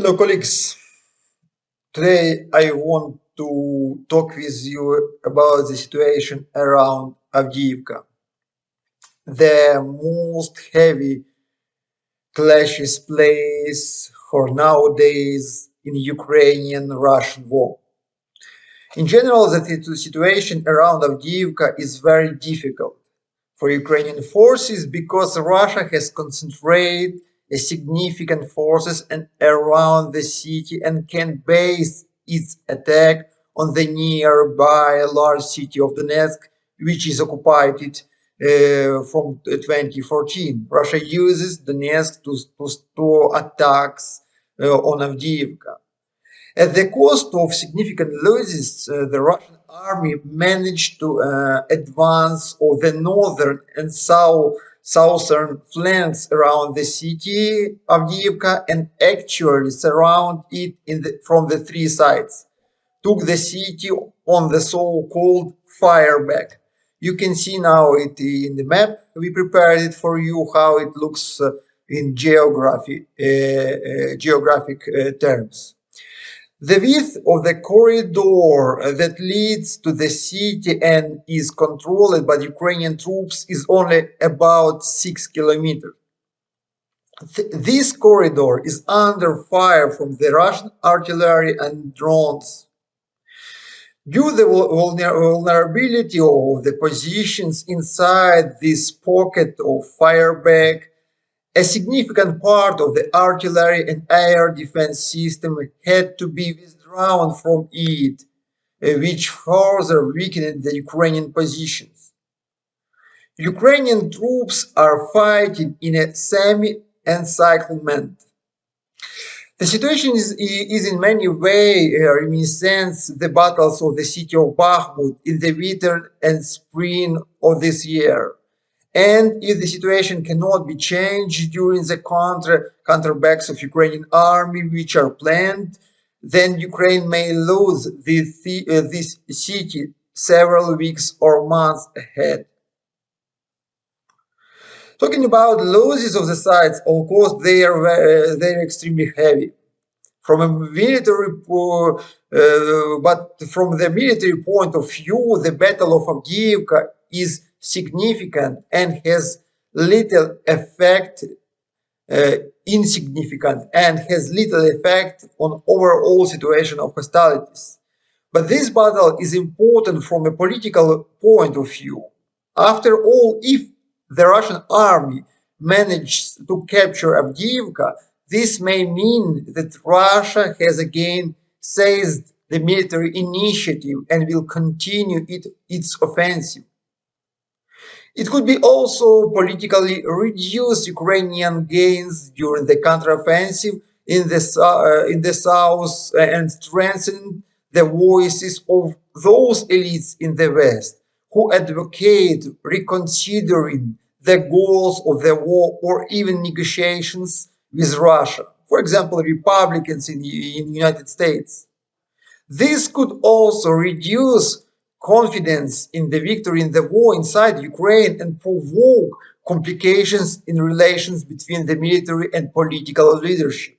Hello, colleagues. Today I want to talk with you about the situation around Avdiivka. The most heavy clashes place for nowadays in Ukrainian-Russian war. In general, the situation around Avdiivka is very difficult for Ukrainian forces because Russia has concentrated a significant forces and around the city and can base its attack on the nearby large city of Donetsk, which is occupied from 2014. Russia uses Donetsk to store attacks on Avdiivka. At the cost of significant losses, the Russian army managed to advance on the northern and southern flanks around the city of Avdiivka and actually surround it from the three sides. Took the city on the so-called fire back. You can see now it in the map. We prepared it for you how it looks in geographic terms. The width of the corridor that leads to the city and is controlled by Ukrainian troops is only about 6 kilometers. This corridor is under fire from the Russian artillery and drones. Due to the vulnerability of the positions inside this pocket of fireback, a significant part of the artillery and air defense system had to be withdrawn from it, which further weakened the Ukrainian positions. Ukrainian troops are fighting in a semi-encirclement. The situation is in many ways reminiscent the battles of the city of Bakhmut in the winter and spring of this year. And if the situation cannot be changed during the counterbacks of Ukrainian army which are planned, then Ukraine may lose this city several weeks or months ahead. Talking about losses of the sites, of course, they're extremely heavy. From a military, but from the military point of view, the Battle of Avdiivka is significant and has little effect, insignificant, and has little effect on overall situation of hostilities. But this battle is important from a political point of view. After all, if the Russian army managed to capture Avdiivka, this may mean that Russia has again seized the military initiative and will continue its offensive. It could be also politically reduce Ukrainian gains during the counteroffensive in the south and strengthen the voices of those elites in the West who advocate reconsidering the goals of the war or even negotiations with Russia. For example, Republicans in the United States. This could also reduce confidence in the victory in the war inside Ukraine and provoke complications in relations between the military and political leadership.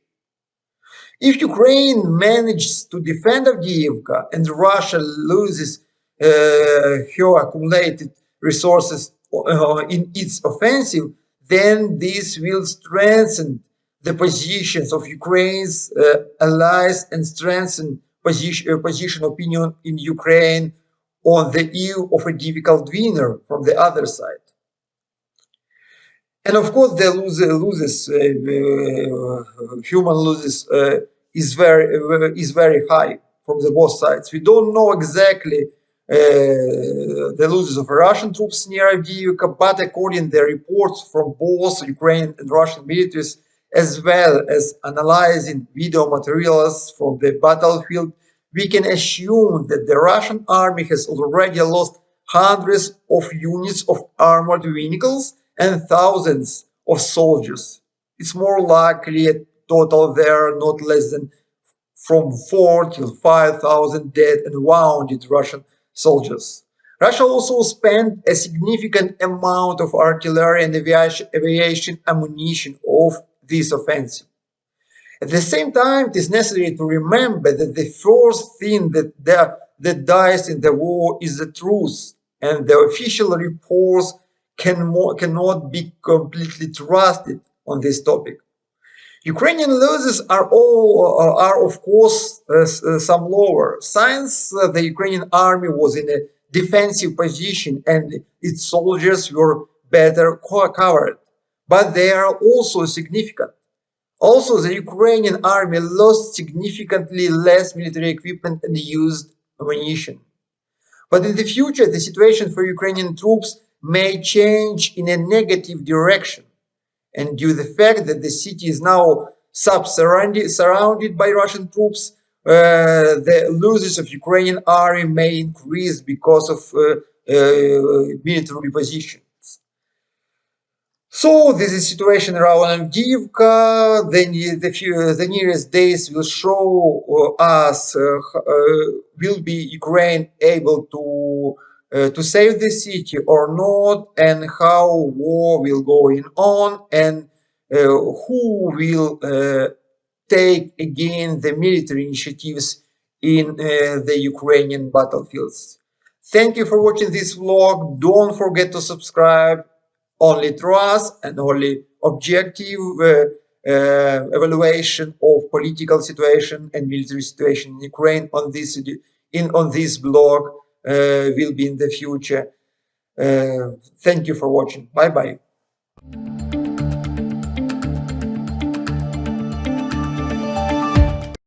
If Ukraine manages to defend Avdiivka and Russia loses her accumulated resources in its offensive, then this will strengthen the positions of Ukraine's allies and strengthen position opinion in Ukraine on the eve of a difficult winner from the other side. And of course, the human losses is very high from the both sides. We don't know exactly the losses of Russian troops near Avdiivka, but according to the reports from both Ukrainian and Russian militaries, as well as analyzing video materials from the battlefield, we can assume that the Russian army has already lost hundreds of units of armored vehicles and thousands of soldiers. It's more likely a total there not less than from 4 to 5,000 dead and wounded Russian soldiers. Russia also spent a significant amount of artillery and aviation ammunition of this offensive. At the same time, it is necessary to remember that the first thing that dies in the war is the truth, and the official reports cannot be completely trusted on this topic. Ukrainian losses are of course some lower. Since the Ukrainian army was in a defensive position and its soldiers were better covered, but they are also significant. Also, the Ukrainian army lost significantly less military equipment and used ammunition. But in the future, the situation for Ukrainian troops may change in a negative direction. And due to the fact that the city is now surrounded by Russian troops, the losses of Ukrainian army may increase because of military positions. So this is situation around Avdiivka. The nearest days will show us will be Ukraine able to save the city or not, and how war will going on, and who will take again the military initiatives in the Ukrainian battlefields. Thank you for watching this vlog. Don't forget to subscribe. Only trust and only objective evaluation of political situation and military situation in Ukraine on this blog will be in the future. Thank you for watching. Bye bye.